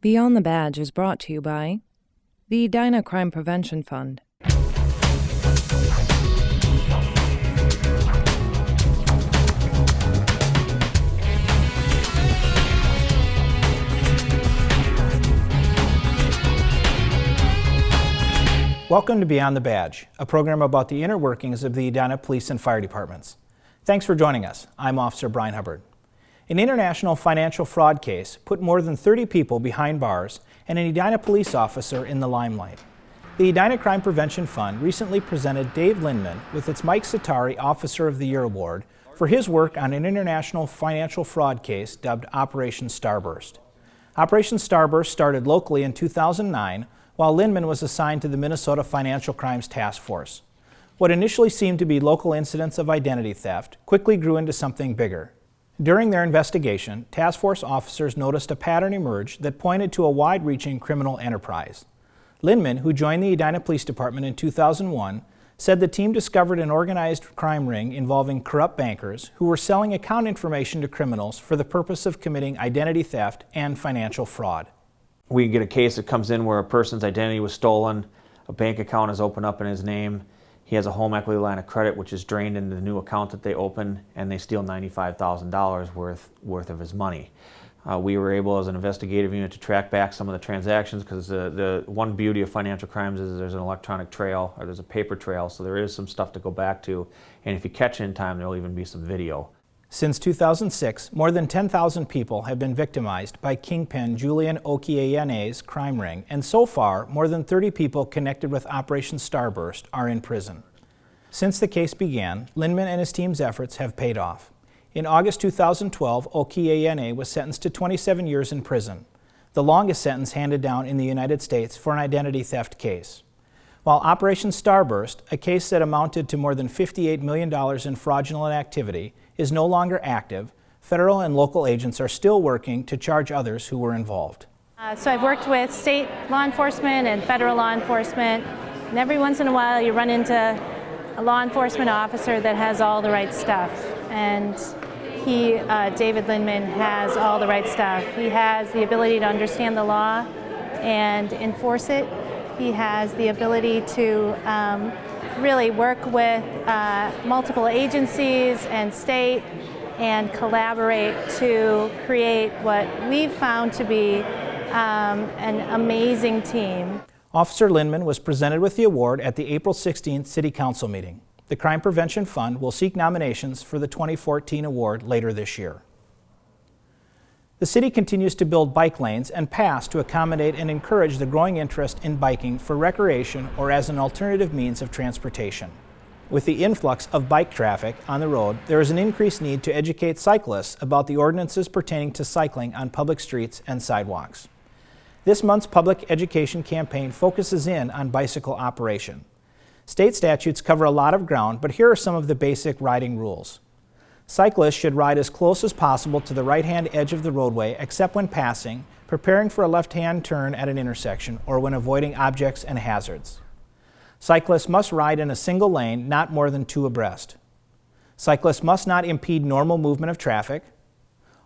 Beyond the Badge is brought to you by the Edina Crime Prevention Fund. Welcome to Beyond the Badge, a program about the inner workings of the Edina Police and Fire Departments. Thanks for joining us. I'm Officer Brian Hubbard. An international financial fraud case put more than 30 people behind bars and an Edina police officer in the limelight. The Edina Crime Prevention Fund recently presented Dave Lindman with its Mike Satari Officer of the Year Award for his work on an international financial fraud case dubbed Operation Starburst. Operation Starburst started locally in 2009, while Lindman was assigned to the Minnesota Financial Crimes Task Force. What initially seemed to be local incidents of identity theft quickly grew into something bigger. During their investigation, task force officers noticed a pattern emerge that pointed to a wide-reaching criminal enterprise. Lindman, who joined the Edina Police Department in 2001, said the team discovered an organized crime ring involving corrupt bankers who were selling account information to criminals for the purpose of committing identity theft and financial fraud. We get a case that comes in where a person's identity was stolen, a bank account is opened up in his name, he has a home equity line of credit which is drained into the new account that they open, and they steal $95,000 worth of his money. We were able as an investigative unit to track back some of the transactions because the one beauty of financial crimes is there's an electronic trail or there's a paper trail, so there is some stuff to go back to, and if you catch it in time there'll even be some video. Since 2006, more than 10,000 people have been victimized by Kingpin Julian Okiene's crime ring, and so far, more than 30 people connected with Operation Starburst are in prison. Since the case began, Lindman and his team's efforts have paid off. In August 2012, Okiene was sentenced to 27 years in prison, the longest sentence handed down in the United States for an identity theft case. While Operation Starburst, a case that amounted to more than $58 million in fraudulent activity, is no longer active, federal and local agents are still working to charge others who were involved. So I've worked with state law enforcement and federal law enforcement, and every once in a while you run into a law enforcement officer that has all the right stuff. And David Lindman, has all the right stuff. He has the ability to understand the law and enforce it. He has the ability to really work with multiple agencies and state and collaborate to create what we've found to be an amazing team. Officer Lindman was presented with the award at the April 16th City Council meeting. The Crime Prevention Fund will seek nominations for the 2014 award later this year. The city continues to build bike lanes and paths to accommodate and encourage the growing interest in biking for recreation or as an alternative means of transportation. With the influx of bike traffic on the road, there is an increased need to educate cyclists about the ordinances pertaining to cycling on public streets and sidewalks. This month's public education campaign focuses in on bicycle operation. State statutes cover a lot of ground, but here are some of the basic riding rules. Cyclists should ride as close as possible to the right-hand edge of the roadway except when passing, preparing for a left-hand turn at an intersection, or when avoiding objects and hazards. Cyclists must ride in a single lane, not more than 2 abreast. Cyclists must not impede normal movement of traffic.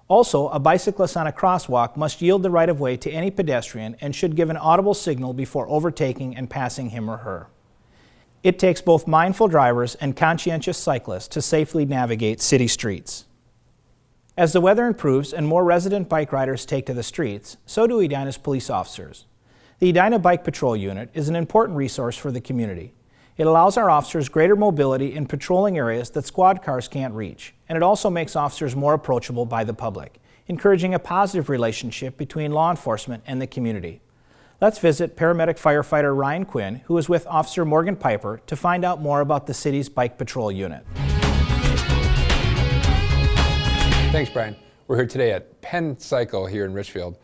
Also, a bicyclist on a crosswalk must yield the right-of-way to any pedestrian and should give an audible signal before overtaking and passing him or her. It takes both mindful drivers and conscientious cyclists to safely navigate city streets. As the weather improves and more resident bike riders take to the streets, so do Edina's police officers. The Edina Bike Patrol Unit is an important resource for the community. It allows our officers greater mobility in patrolling areas that squad cars can't reach, and it also makes officers more approachable by the public, encouraging a positive relationship between law enforcement and the community. Let's visit paramedic firefighter Ryan Quinn, who is with Officer Morgan Piper, to find out more about the city's Bike Patrol Unit. Thanks, Brian. We're here today at Penn Cycle here in Richfield,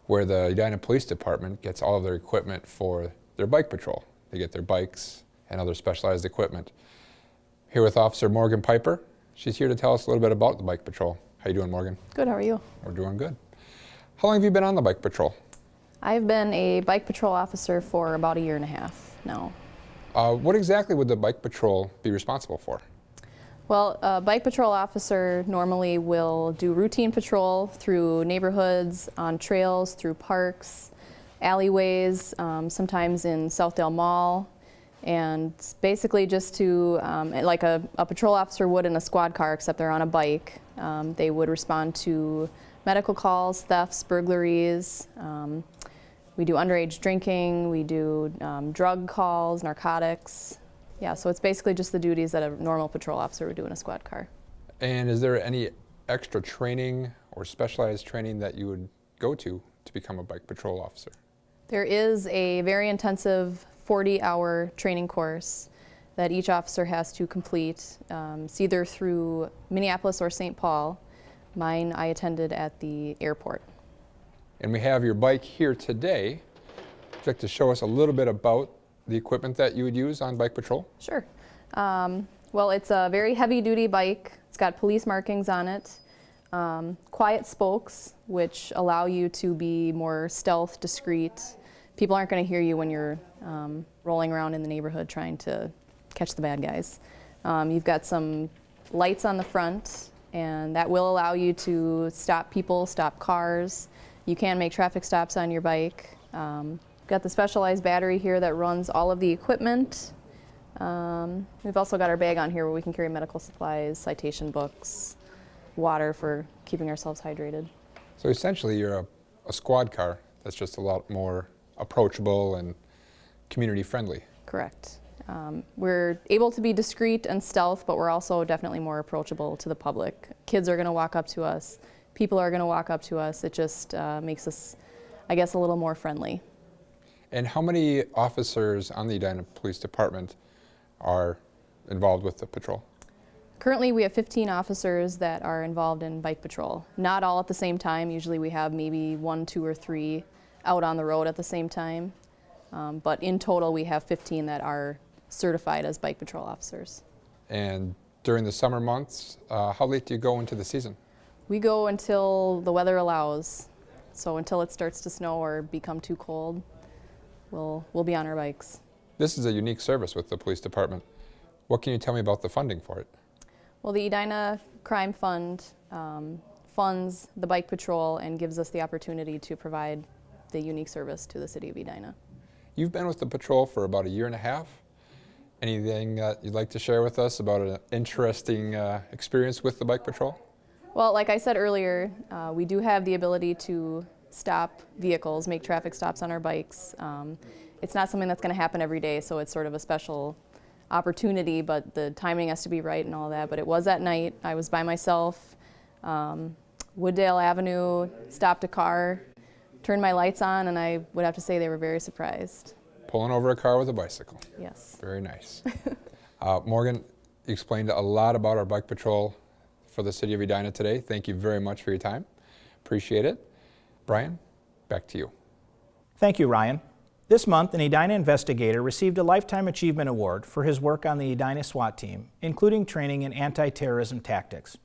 where the Edina Police Department gets all of their equipment for their bike patrol. They get their bikes and other specialized equipment. Here with Officer Morgan Piper. She's here to tell us a little bit about the bike patrol. How you doing, Morgan? Good, how are you? We're doing good. How long have you been on the bike patrol? I've been a bike patrol officer for about 1.5 years now. What exactly would the bike patrol be responsible for? Well, a bike patrol officer normally will do routine patrol through neighborhoods, on trails, through parks, alleyways, sometimes in Southdale Mall, and basically just to, like a patrol officer would in a squad car, except they're on a bike. They would respond to medical calls, thefts, burglaries. We do underage drinking, we do drug calls, narcotics. Yeah, so it's basically just the duties that a normal patrol officer would do in a squad car. And is there any extra training or specialized training that you would go to become a bike patrol officer? There is a very intensive 40-hour training course that each officer has to complete. It's either through Minneapolis or St. Paul. Mine I attended at the airport. And we have your bike here today. Would you like to show us a little bit about the equipment that you would use on bike patrol? Sure. Well, it's a very heavy-duty bike. It's got police markings on it. Quiet spokes, which allow you to be more stealth, discreet. People aren't going to hear you when you're rolling around in the neighborhood trying to catch the bad guys. You've got some lights on the front, and that will allow you to stop people, stop cars. You can make traffic stops on your bike. Got the specialized battery here that runs all of the equipment. We've also got our bag on here where we can carry medical supplies, citation books, water for keeping ourselves hydrated. So essentially you're a squad car that's just a lot more approachable and community friendly. Correct. We're able to be discreet and stealth, but we're also definitely more approachable to the public. Kids are going to walk up to us. People are going to walk up to us. It just makes us, I guess, a little more friendly. And how many officers on the Edina Police Department are involved with the patrol? Currently we have 15 officers that are involved in bike patrol. Not all at the same time. Usually we have maybe 1, 2, or 3 out on the road at the same time. But in total we have 15 that are certified as bike patrol officers. And during the summer months, how late do you go into the season? We go until the weather allows. So until it starts to snow or become too cold, we'll be on our bikes. This is a unique service with the police department. What can you tell me about the funding for it? Well, the Edina Crime Fund funds the bike patrol and gives us the opportunity to provide the unique service to the city of Edina. You've been with the patrol for about a year and a half. Anything that you'd like to share with us about an interesting experience with the bike patrol? Well, like I said earlier, we do have the ability to stop vehicles, make traffic stops on our bikes. It's not something that's going to happen every day, so it's sort of a special opportunity, but the timing has to be right and all that. But it was at night. I was by myself. Wooddale Avenue, stopped a car, turned my lights on, and I would have to say they were very surprised. Pulling over a car with a bicycle. Yes. Very nice. Morgan, you explained a lot about our bike patrol for the city of Edina today. Thank you very much for your time. Appreciate it. Brian, back to you. Thank you, Ryan. This month, an Edina investigator received a Lifetime Achievement Award for his work on the Edina SWAT team, including training in anti-terrorism tactics.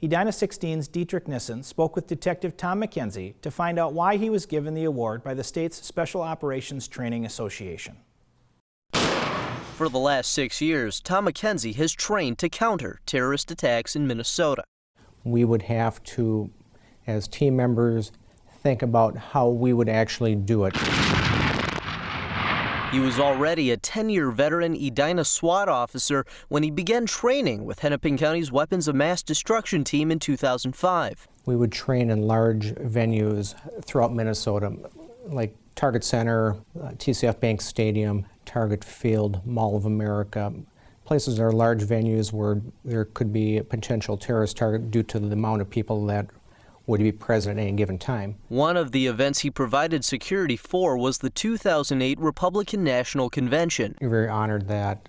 Edina 16's Dietrich Nissen spoke with Detective Tom McKenzie to find out why he was given the award by the state's Special Operations Training Association. For the last 6 years, Tom McKenzie has trained to counter terrorist attacks in Minnesota. We would have to, as team members, think about how we would actually do it. He was already a 10-year veteran Edina SWAT officer when he began training with Hennepin County's Weapons of Mass Destruction team in 2005. We would train in large venues throughout Minnesota, like Target Center, TCF Bank Stadium, Target Field, Mall of America. Places that are large venues where there could be a potential terrorist target due to the amount of people that would be present at any given time. One of the events he provided security for was the 2008 Republican National Convention. You're very honored that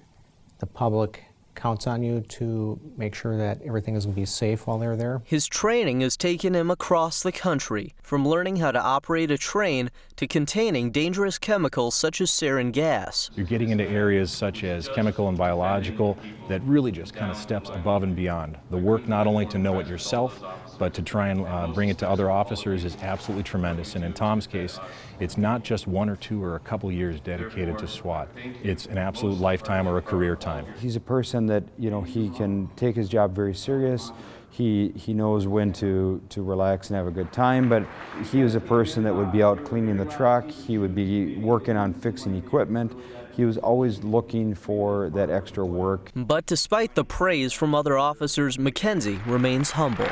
the public counts on you to make sure that everything is going to be safe while they're there. His training has taken him across the country, from learning how to operate a train to containing dangerous chemicals such as sarin gas. You're getting into areas such as chemical and biological that really just kind of steps above and beyond. The work not only to know it yourself, but to try and bring it to other officers is absolutely tremendous. And in Tom's case, it's not just 1 or 2 or a couple years dedicated to SWAT. It's an absolute lifetime or a career time. He's a person that, he can take his job very serious. He knows when to relax and have a good time, but he was a person that would be out cleaning the truck. He would be working on fixing equipment. He was always looking for that extra work. But despite the praise from other officers, McKenzie remains humble.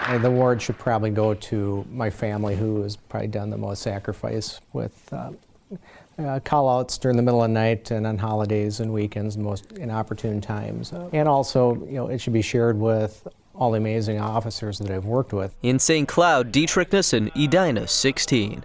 The award should probably go to my family, who has probably done the most sacrifice with call-outs during the middle of the night and on holidays and weekends, most inopportune times. And also, it should be shared with all the amazing officers that I've worked with. In St. Cloud, Dietrich Nissen, Edina 16.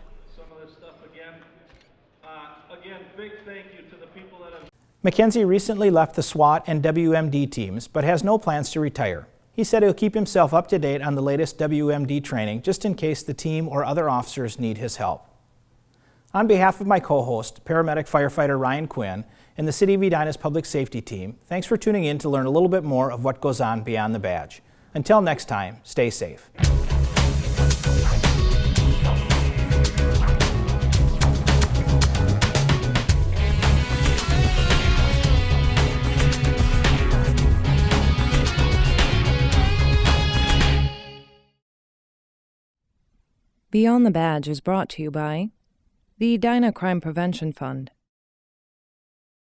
McKenzie recently left the SWAT and WMD teams, but has no plans to retire. He said he'll keep himself up to date on the latest WMD training, just in case the team or other officers need his help. On behalf of my co-host, paramedic firefighter Ryan Quinn, and the City of Edina's public safety team, thanks for tuning in to learn a little bit more of what goes on beyond the badge. Until next time, stay safe. Beyond the Badge is brought to you by the Edina Crime Prevention Fund.